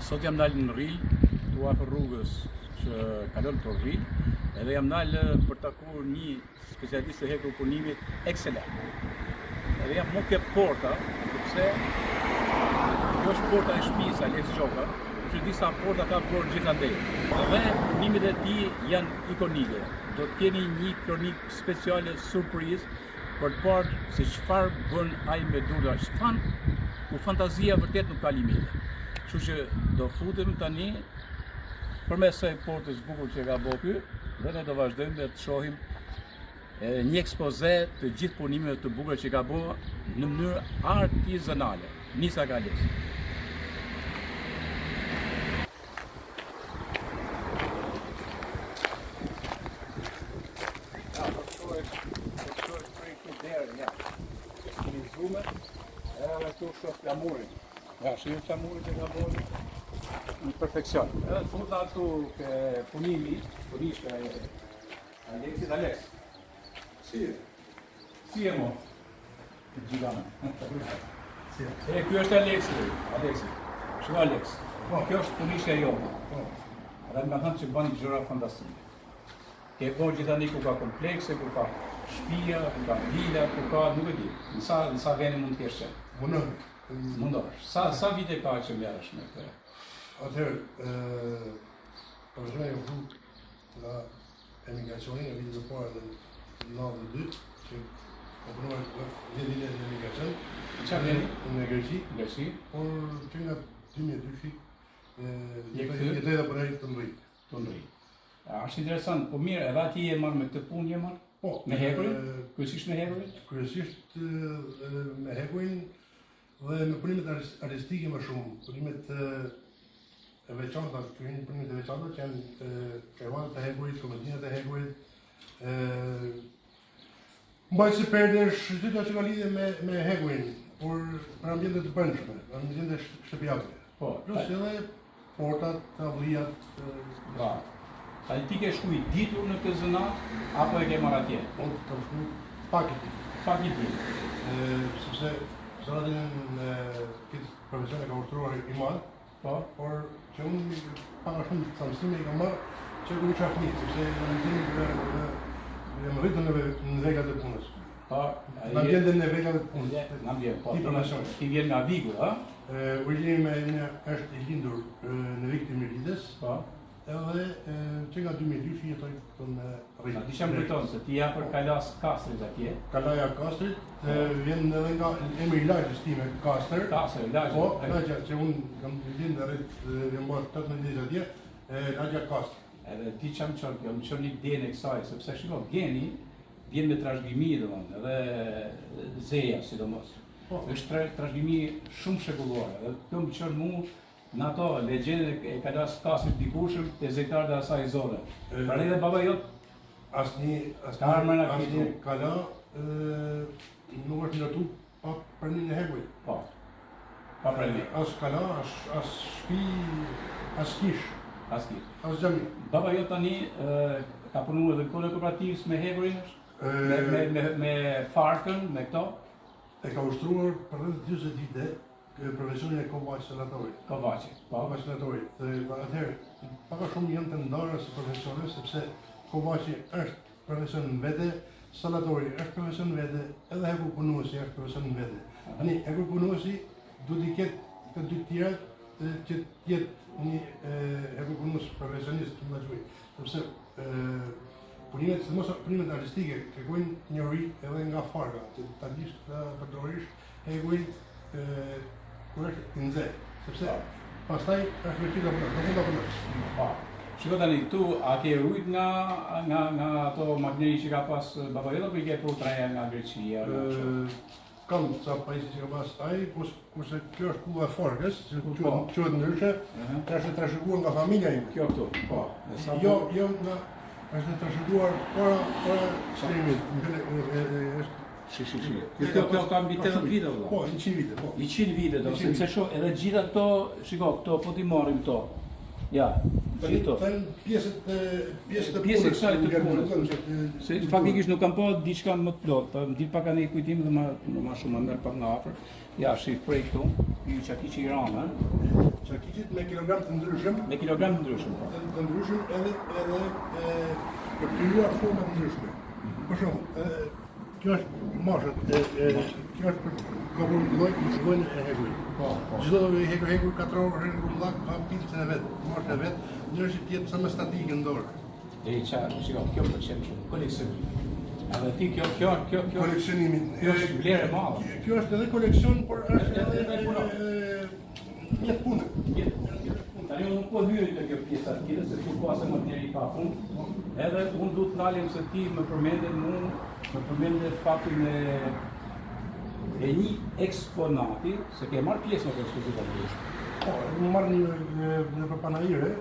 Sot jam dalë në Ril, tu afër rrugës që kalon për Ril, edhe jam dalë për takuar një specialist të hekur punimit ekselent. Edhe jam nuk e porta, sepse kjo është porta e shtëpisë Alex Gjoka, që disa porta ka por gjithandej. Dhe punimet e tij janë ikonike. Do të keni një kronik speciale surprizë për të parë se çfarë bën ai me dura shtan, ku fantazia vërtet nuk ka limite. Kështu që do futem tani përmes së portës bukur që ka bërë ky, dhe ne do vazhdojmë dhe të shohim një ekspoze të gjithë punimeve të bukura që ka bërë në mënyrë artizanale. Nisa ka Alex. Këtu është flamurin. Ja, shimë flamurin që ka bërë në perfekcion. Edhe të futa këtu ke punishte Alexit. Alex. Si e mo? Të gjigame. Kjo është Alexi. Shko Alex. Kjo është punishtja jote. Edhe më thënë që bën gjëra fantastike. Ke bërë gjithani ku ka komplekse, ku ka shtëpia, ku ka vila, ku ka nuk e di. Në sa veni mund të kesh qenë. Mundosh. Sa vite ka që merresh me këtë? Atëherë, përshëndetje u fut nga emigracioni në vitet e para të 92, që po punoj në vjetin e emigracion. Çfarë vjen? Në Greqi. Por që nga 2002 jetoj dhe punoj të ndryj. Është interesant, po mirë, edhe ati e marrë me këtë punë je marrë? Po. Me hekurin? Kryesisht me hekurin? Kryesisht me hekurin dhe me punimet artistike më shumë. Punimet e veçanta, punimet e veçanta që janë kervanët e hekurit, komedinat e hekurit, mbajtësi perdesh, gjitha që ka lidhje me hekurin, por për ambjente të brendshme, ambjente shtëpiake. Po. Plus edhe portat, tavullijat. A ti ke shku i ditur në këtë zënat, apo e ke marrë atje? Unë kam shku pak i ditur. Pak i ditur. Sepse zënatin në këtë profesion e ka urtëruar i madh, por që unë paka shumë të mësime i kam marrë që ku i qafni, sepse më rritën në veglat e punës. Në ambjenten e veglat e punës. Në ambjent, po. Ti profesion. Ti vjen nga Vigu, a? Origjinimi është i lindur në Vig të Mirides. Edhe që nga 2002 jetoj në Rritë. Ti që më kujton se ti ja për Kalas Kastrit atje? Kalaja Kastrit, vjen edhe nga emri i lagjës time Kastër. Kastër, lagjë. Po, lagja që unë kam vjen në Rritë, vjen bërë 18 ditë atje, lagja Kastër. Edhe ti që më qërë një idenë e kësaj, sepse shiko, geni vjen me trashëgimi domethënë, edhe zeja sidomos. Është trashëgimi shumë shekulluar, edhe kjo më qërë mu në ato legjendën e Kalas Kastrit dikushëm të zejtarët e asaj zone. Pra edhe baba jot asnjë kala nuk është ndërtu pa pranimin e hekurit. Po. Pa pranim. As kala, as shtëpi, as kish. As xhami. Baba jot tani ka punuar edhe në kohën e kooperativës me hekurin është? Me farkën, me këto? E ka ushtruar për rreth 40 vite profesionin e kovaqit salatorit. Kovaqit salatorit. Atëherë, paka shumë janë të ndarë si profesione, sepse kovaqi është profesion në vete, salatori është profesion në vete, edhe hekur punuesi është profesion në vete. Tani, hekur punuesi duhet i ketë të dy tjera që tjetë një hekur punues profesionist të më quaj. Sepse punimet artistike kërkojnë njohuri edhe nga farka, që ta dish të përdorish hekurin kur është i nxehtë, sepse pastaj është vërtet apo jo. Shiko tani, tu a ke rujt nga ato makineri që ka pas baba jot apo i ke pru traja nga Greqia? Kam ca pajisje që ka pas ai, kurse kjo është kulla e Forkës, që quhet ndryshe, është trashëguar nga familja ime. Kjo këtu. Po. Jo nga është trashëguar para shkrimit. Kjo ka mbi 80 vite vëlla. Po, 100 vite, po. 100 vite do, sepse shoh edhe gjitha këto, shiko, këto po ti marrim këto. Ja, këto. Pjesët e kësaj të punës. Se faktikisht nuk kam pa diçka më të plot, po më dit pak kanë kujtim dhe më shumë më merr pak nga afër. Ja, shih prej këtu, ju çati që i ran, çarkicit me kilogram të ndryshëm. Me kilogram të ndryshëm. Të ndryshëm edhe për kryuar forma të ndryshme. Për shembull, kjo është mashët, kjo është për kopur lloj në shkojnë e hegurit. Çdo hegur 4 orë hegur mllak ka pilcën e vet, mashën e vet, ndërsa tjetër sa më statike në dorë. Shiko, kjo për shembull, koleksion. Edhe ti kjo Koleksionimi. Kjo është vlerë e madhe. Kjo është edhe koleksion, por është edhe mjet punë. Tani unë nuk po hyri të kjo pjesa tjetër, se kjo ka se më deri pa fund. Edhe unë duhet të ndalim se ti më përmendet faktin e një eksponati, se ke marrë pjesë në ekspozitë të ndryshme. Po, më marrë në për panajire,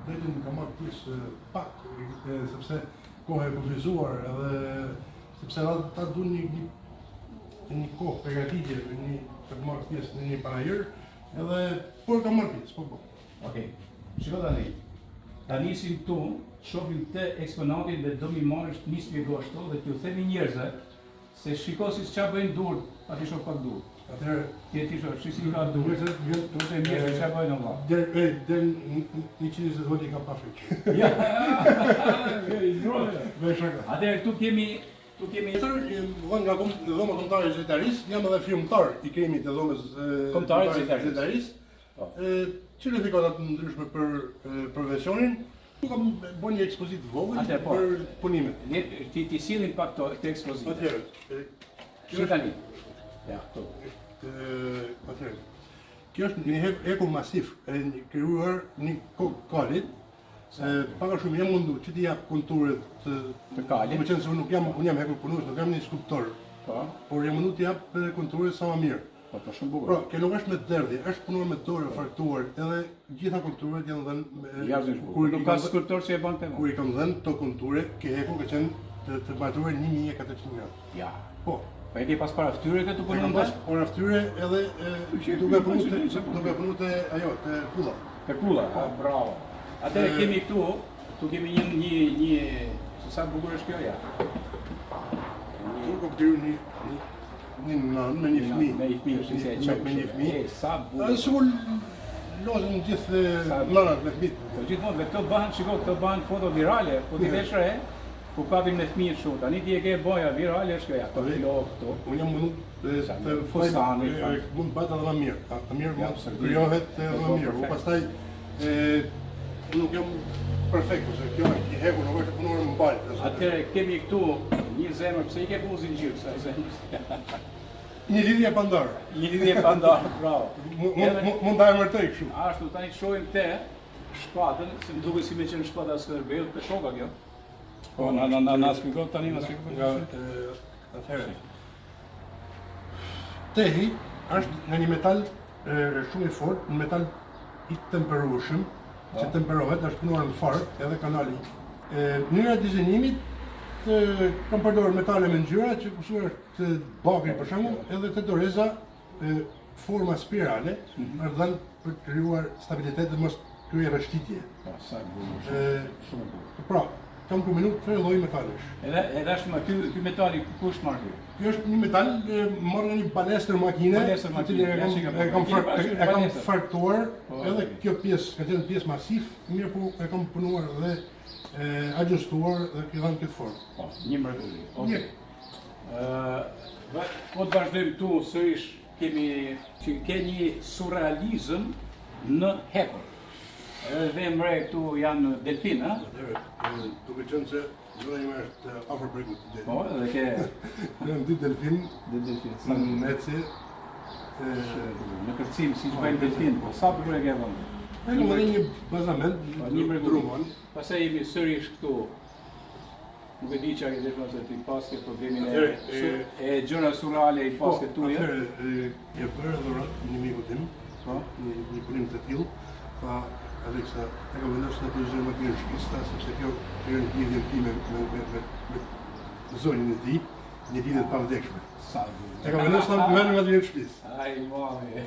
drejtën ka marrë pjesë pak, sepse kohë e kufizuar edhe sepse ta du një kohë përgatitje për të marrë pjesë në një panajir, edhe por ka marrë pjesë, po. Okej, shiko tani. Ta nisim tu, shohim të eksponatin dhe do mi marrësh një spjegosh to dhe t'ju themi njerëzve se shiko si ç'a bëjnë dur, pa ti shoh pak dur. Atëherë, ti shoh, si ka dur. Tu të mirë ç'a bëjnë valla. Del 120 voti ka pa frikë. Ja. Me shaka. Atëherë tu kemi Vën nga dhoma kombëtare zyrtarisë, jam edhe firmtar i kremit të dhomës kombëtare zyrtarisë. Certifikata të ndryshme për profesionin. Nuk kam bën një ekspozitë vogël për punimet. Ti sillin pak të ekspozitë. Atëherë, kjo tani. Ja, to. Atëherë. Kjo është një hekur masif, krijuar një kokë kalit. Paka shumë jam mundu që t'i jap konturet të kalit. Më qenë se unë jam hekur punues, nuk jam një skulptor. Por jam mundu t'i jap konturet sa më mirë. Po shumë bukur. Pra, kjo nuk është me derdhje, është punuar me dorë, faktuar, edhe gjitha konturet janë dhënë nuk ka skulptor që e bën tema. Kur i kam dhënë to konture, ke hekur ka qenë të mbajtuar 1400 euro. Ja. Po. Po e ke pas para ftyre këtu punon? Kam pas para ftyre edhe duke punu te ajo, te kulla. Te kulla, bravo. Atëherë kemi këtu kemi një sa bukur është kjo ja. Këtu ka bërë një nën me një fëmijë. Me një fëmijë, si e çon. Me një fëmijë. Sa bukur. Sigur lozën gjithë nënat me fëmijë. Po gjithmonë këto bëhen foto virale, po ti vesh re, ku kapin me fëmijë kështu. Tani ti e ke boja virale është kjo ja. Këto këto. Unë jam mundu të fostani, mund bëhet edhe më mirë. Më mirë mund të krijohet edhe më mirë. Pastaj nuk jam perfekt, ose kjo është një hekur, nuk është punuar në balë. Atëherë kemi këtu një zemër, pse i ke punë zinxhir, sa zemër. Një lidhje pandar. Një lidhje pandar, bravo. Mund ta emërtoj kështu. Ashtu tani shohim te shpatën, se më duket si me qenë shpata e Skënderbeut, te shoka kjo. Po na shpjegoj tani, na shpjegoj. Atëherë. Tehi është nga një metal shumë i fortë, një metal i temperueshëm, që temperohet, është punuar në farë, edhe kanali. Mënyra e dizenimit, kam përdorur metale me ngjyra që kushtuar të bakri për shembull, edhe të doreza forma spirale, është dhënë për të krijuar stabilitet dhe mos kryer rështitje. Sa bukur. Shumë bukur. Pra, kam përmendur 3 lloj metalesh. Edhe është ky metali kush marr ky? Ky është një metal marrë nga një balestër makine, e kam fartuar, edhe kjo pjesë, ka qenë pjesë masif, mirë po e kam punuar dhe agjustuar dhe këtë dhënë këtë formë. Një mrekulli. Mirë. Po të vazhdojmë tu, sërish ke një surrealizëm në hekur. Dhe mre këtu janë delfin, ha? Duke qenë se zona ime është afër bregut të delfin. Po, dhe ke... Janë 2 delfin, në eci. Në kërcim, si që bëjnë delfin, po sa bukur e ke vëndë? E kam edhe një bazament, një drumon. Pastaj jemi sërish këtu. Nuk e di që a ke dhe se ti paske problemin e gjëra surreale i paske tuja. Atëherë, e bërë dhurat një miku tim, një punim të tillë, tha Aleksa, e kam vendosur të përzoj makinën shpista, sepse kjo kryon lidhjen time me zonjën e tij, një lidhje të pavdekshme. Sa bukur. E kam vendosur të merrem makinën shpis. Ai mami.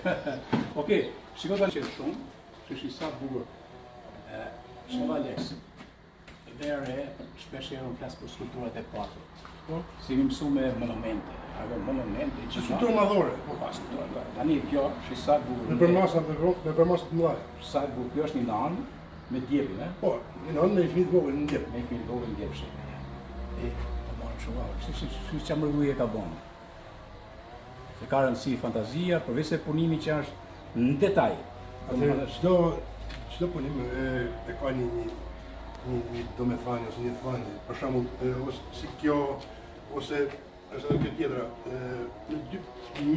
Okej, shiko tani që shumë, që sa bukur. Shiko Aleks. Dhe re, shpesh herë unë flas për skulpturat e patur. Si më mësu me monumente. Ajo monument e gjitha. Skulpturë madhore. Po pas skulpturë. Tani kjo është sa bukur. Në përmasa të mëdha. Sa bukur, kjo është një nanë me djepin, e? Po, një nanë me fëmijë të vogël në djep. Me fëmijë të vogël në djepshi. E po marrë shumë, si që mërguj e ka bënë. Se ka rëndësi fantazia, përveç se punimi që është në detaj. Çdo punim e ka një domethënie ose një thënie. Për shembull, ose si kjo ose është edhe kjo tjetra. Në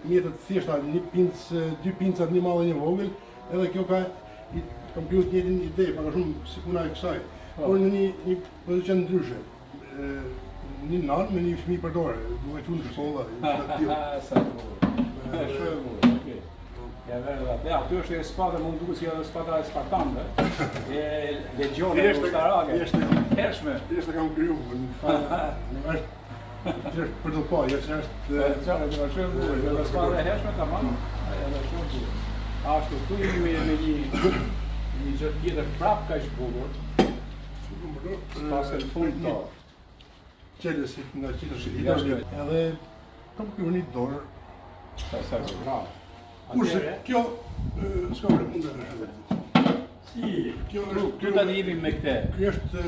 mjetet thjeshta, dy pincat, një madhe, një vogël, edhe kjo ka kompjuter të njëjtin ide, pak a shumë si puna e kësaj. Por në një pozicion ndryshe. Një nanë me një fëmijë për dorë, duhet të unë solla. Sa bukur. Shumë bukur, okay. Ja vërë, aty është e spada, mund duke si edhe spada e spartanëve, e legjone e ushtarake. Hershme. Jeshtë kam kryu, është për të po, jeshtë është... Qare, të shumë bukur, dhe spada e hershme, ta manë, edhe shumë bukur. Ashtu, tu jemi me një gjë tjetër prapë ka ishtë bukur, pas e në fund të. Qelësit nga qelësit, edhe kam kryu një dorë. Sa bravo. Kurse, kjo, s'ka vërë mund të nështë. Tu ta jemi me këte. Kjo është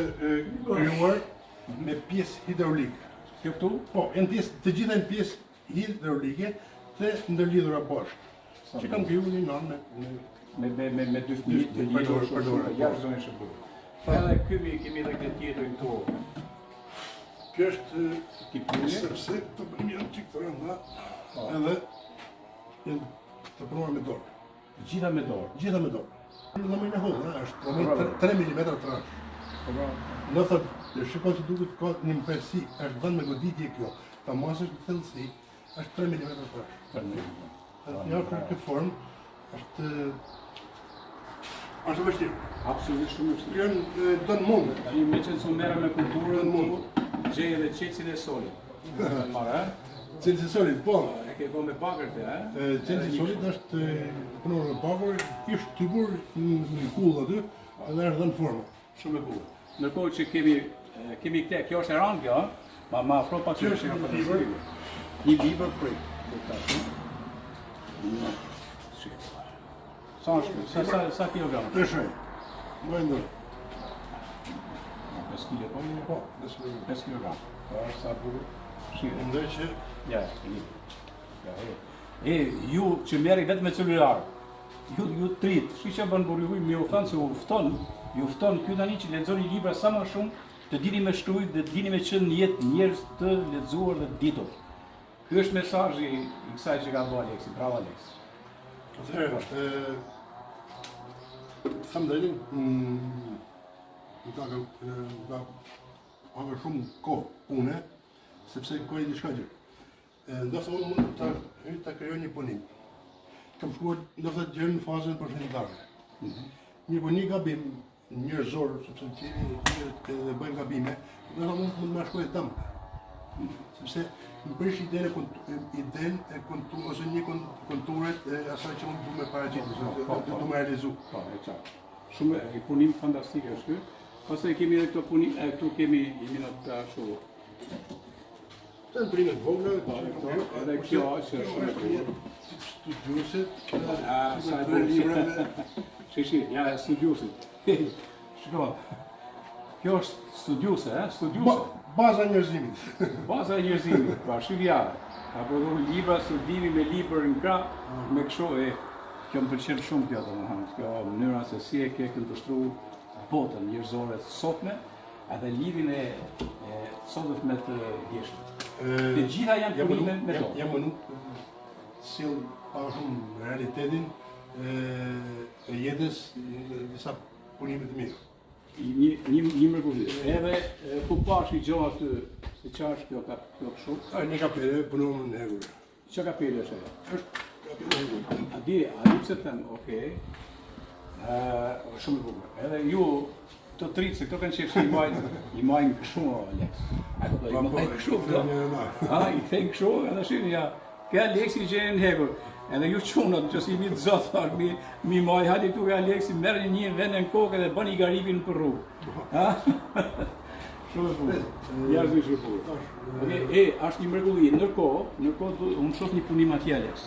kryuar me pjesë hidraulike. Kjo këtu? Po, të gjitha në pjesë hidraulike të ndërlidhura bashkë. Që kam kryu një nanë me dy fëmijë të lidhur shumë, jashtë zonë shumë. Edhe kemi edhe këtë tjetër këtu. Kjo është sepse të bënim janë qikë të rënda, edhe janë të punuar me dorë. Gjitha me dorë? Gjitha me dorë. Në mëjnë e hodë, është 3 mm trash. Në thëtë, shikon që duket ka një mpërsi, është dhënë me goditje kjo, ta masë është në thellësi, është 3 mm trash. Ja, për këtë formë, është vështirë. Absolutisht shumë vështirë. Kjo janë dënë mundë. Tani me që nësë merë me kulturën tu, gjej edhe qecin e solit. Marë, Qelësi solit, po. E ke po me bakër të, Qelësi solit është punuar me bakër, ishtë typur në kullë aty, edhe është dhënë formë. Shumë e kullë. Ndërkohë që kemi këte, kjo është e rangë kjo, ma afro pak që është e libër. Një libër për Sa është, sa kilogram? 3 shoj. Më e ndërë. 5 kg po një? Po, 5 kilogram. Sa burë? Ndër që... Ja, ju që meri vetë me celular, ju trit, që bën burjuj, me u thënë se ju ufton kjo tani që lexoni libra sa më shumë, të dini me shkruajt dhe të dini me qenë në jetë njerëz të lexuar dhe të ditur. Ky është mesazhi i kësaj që ka bërë Aleksi, bravo Aleksi. Atëherë, thëmë drejtin, më ka hapër shumë kohë pune, sepse kohë i diçka gjërë. Ndoftë unë mund të krijoj një punim. Kam shkuar ndoftë gjërë në fazën përfundimtare. Një punim gabim njerëzor, sepse njerëzit edhe bëjnë gabime, ndoftë mund të më shkojë dëmë. Sepse më prish idenë ose një konturet e asaj që unë du me paraqitë, du me realizu. Po, e qartë. Shumë i punim fantastike është ky. Pastaj kemi edhe këto punim, këtu kemi në të ashtu. Të në primet vogla, edhe kjo është shumë e bukur. Studiusit, sa e bukur. Shishi, ja studiusit. Shiko. Kjo është studiuse, studiuse. Baza e njerëzimit. Baza e njerëzimit, pra shivja. Ka prodhuar libra studimi me libër në krah, me kështu e kjo më pëlqen shumë kjo domethënë. Kjo mënyra se si e ke konstruuar botën njerëzore sotme, edhe lidhin e sotme me të djeshme. Të gjitha janë punime me to. Jam mënu sill pa shumë realitetin e jetës disa punime të mira. Një mrekulli. Edhe ku pash i gjoha aty, se qa është kjo kështu? Një kapele, punuam në Hegur. Qa kapele është ajo? Është kapele Hegur. A di pse them, okej. Shumë e bukur. Edhe ju të tritë, se këto kanë qefë i majnë kështu, Alex. I majnë kështu, i thejnë kështu, edhe shini, ja, ke Aleksi që e në Hegur. Edhe ju qunët, që si mi të zotë, mi maj, hajde këtu ke Aleksi, merë një vend në kokë dhe bën i garibin për rrugë. Shumë e bukur. Jashtëzakonisht e bukur. Është një mrekulli. Ndërkohë unë shoh një punim atje Alex.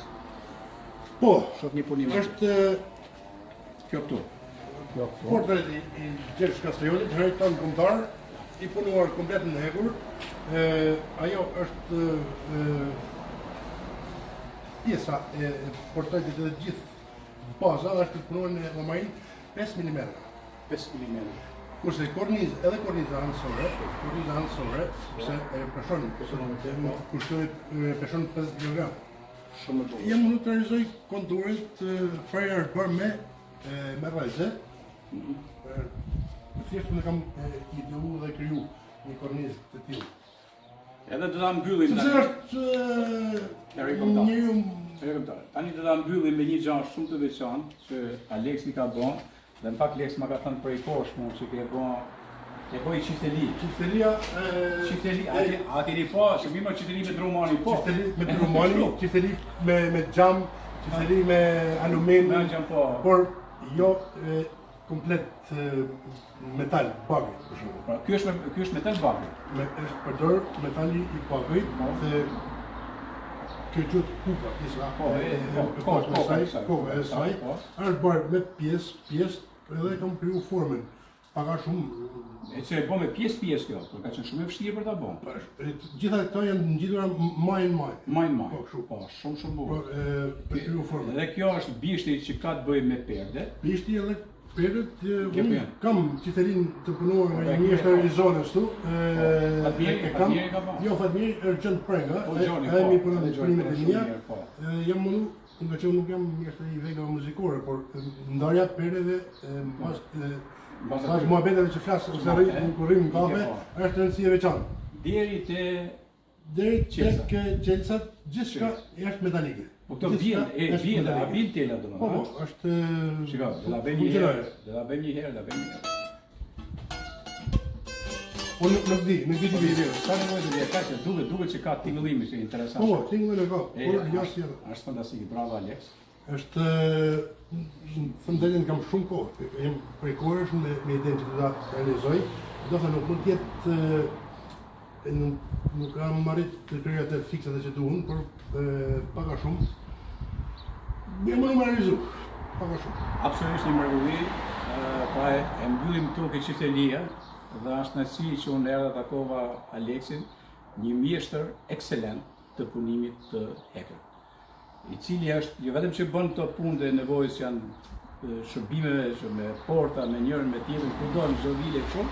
Po, Shoh një punim atje. është Kjo këtu. portret i Gjergj Kastriolit, herë tonë kombëtar, i punuar komplet në hekur. Ajo është pjesa e portretit dhe gjithë baza është të punuar në llomarin 5 mm. 5 mm. Kurse edhe korniza anësore, sepse e peshon, kushtohet peshon 50 kg. Shumë e bukur. Jam mundur të realizoj konturet para është bërë me rrajze. Thjesht më kam ideu dhe kriju një kornizë të tillë. Edhe do ta mbyllim Sepse tani. është njeriu Tani do ta mbyllim me një gjë shumë të veçantë që Aleksi ka bën, dhe në fakt Aleksi më ka thënë prej poshtë që ke bën qisteli. Qisteli, atëri po, se mi më qisteli me drumani po. Qisteli me drumani, qisteli me xham, qisteli me alumin, Me gjën po. por jo komplet metal, bagri, për shembull. Pra, ky është metal bagri. Është përdor metali i bagrit dhe kjo quhet kuka, pjesa e saj, është bërë me pjesë, edhe kam kriju formën. Paka shumë. E që e bën me pjesë kjo, por ka qenë shumë e vështirë për ta bën. Gjitha këto janë ngjitura maj në maj. Maj. Po, kështu. Po, shumë bukur. Për kriju formën. Dhe kjo është bishti që ka të bëjë me perde. Bishti edhe perdet, unë kam qiterin të punuar nga një mjeshtër i zonës tu. Jo, Fatmiri është gjënd prenga, e mi punon në punimet e mija. Jam mundu, nga që unë nuk jam mjeshtër i vegave muzikore, por ndarja perdeve pas muhabeteve që flasë ose kur rrim në kafe, është rëndësi e veçantë. Deri tek qelsat, gjithçka është metalike. Po këto bien tela domethënë. Po, është Shiko, do ta bëjmë një herë. Unë nuk di të bëj. Sa nevojë të ka që duket që ka tingëllimi që interesant. Po, tingëllin e ka, por jo si. Është fantastike, bravo Alex. Është thëndërin kam shumë kohë, jem prej kohësh me idenë që të realizoj, do thë nuk mund tjetë, nuk kam arrit të kryja të fiksat e që duhen, por paka shumë, jam më realizu, paka shumë. Absolutisht një mrekulli, pra e mbyllim këtu ke qiftelia, dhe është nësi që unë erdha takova Aleksin, një mjeshtër ekselent të punimit të heker. I cili është, jo vetëm që bën këto punë dhe nevojës që janë shërbimeve, që me porta, me njërën, me tjetën, kudo në çdo vile shumë,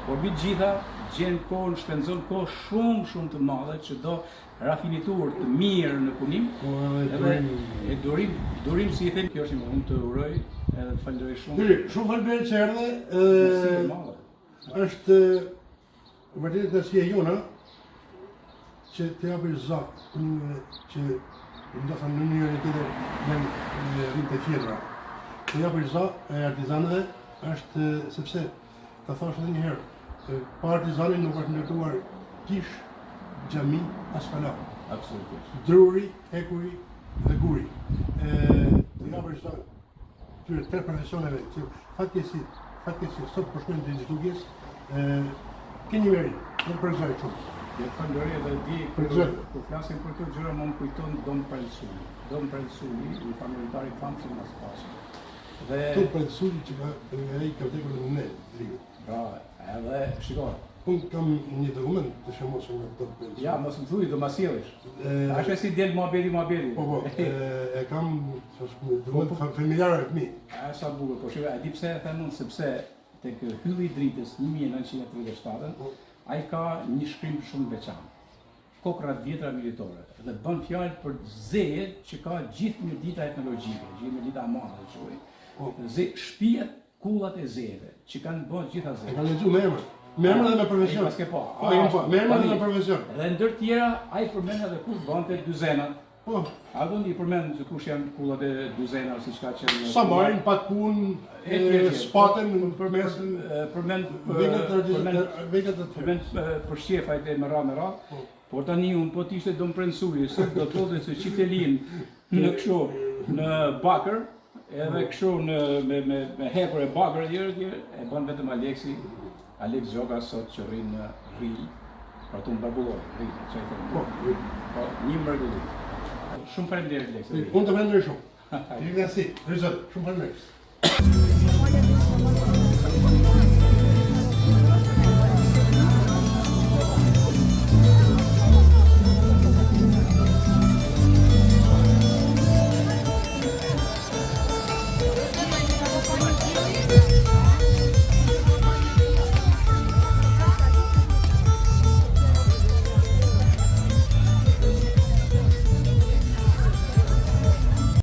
por mbi gjitha gjen kohën, shpenzon kohë shumë të madhe që do rafinitur të mirë në punim, edhe durim si i them, kjo është një mund të uroj edhe të falenderoj shumë. Shumë falenderoj që erdhe, është vërtet nësia jona që të japësh zak që do thënë në njërën tjetër në rinë të fjedra. Të japësh za e artizanëve është sepse, ta thash edhe një herë, pa artizanin nuk është ndërtuar kish, xhami, as falak. Absolutisht. Druri, hekuri dhe guri. Të japësh za këtyre tre profesioneve që fatkeqësisht sot po shkojnë në institutjes, keni meri, nuk përgëzoj shumë. Dhe të falenderoj edhe di, kur flasim për këtë gjëra më kujton Dom Prelsuli. Dom Prelsuli, një familjar i famshëm nga Spaqja. Dhe Dom Prelsuli që ai ka vdekur në ne, Ligu. Bravo, edhe shikoj. Unë kam një dokument të shëmosur nga Dom Prelsuli. Ja, mos më thuaj, do ma sjellësh. Ashtu si del muhabeti. Po, e kam dokument familjar e fëmijë. Sa bukur, po shikoj, a di pse e them unë, sepse tek hylli i dritës 1937 ai ka një shkrim shumë veçantë. Kokrat vjetra militore dhe bën fjalë për zeje që ka gjithë një dita etnologjike, gjithë një dita e madhe që quhet. Shtëpiat, kullat e zejeve që kanë bën gjitha zeje. E kanë lexuar me emër. Me emër dhe me profesion. Me emër dhe me profesion. Dhe ndër tjera ai përmend edhe kush bante dyzenat. Po. A do një përmend që kush janë kullat e dyzena siç ka qenë. Sa marrin pat punë, spaten përmesën, vegat për shefajt e me ra. Por tani unë po t'ishte Dom Prelsuli, sot do thotë se qitelin në kështu në bakër, edhe kështu me hekur e bakër e bën vetëm Aleksi. Alex Gjoga sot që rrinë në Ril, pra të mbarbulloj, Ril, që e thëmë. Po, një mërgulli. Shumë faleminderit, Lex. Unë të falenderoj shumë. Ti nga si, Rizot, shumë faleminderit.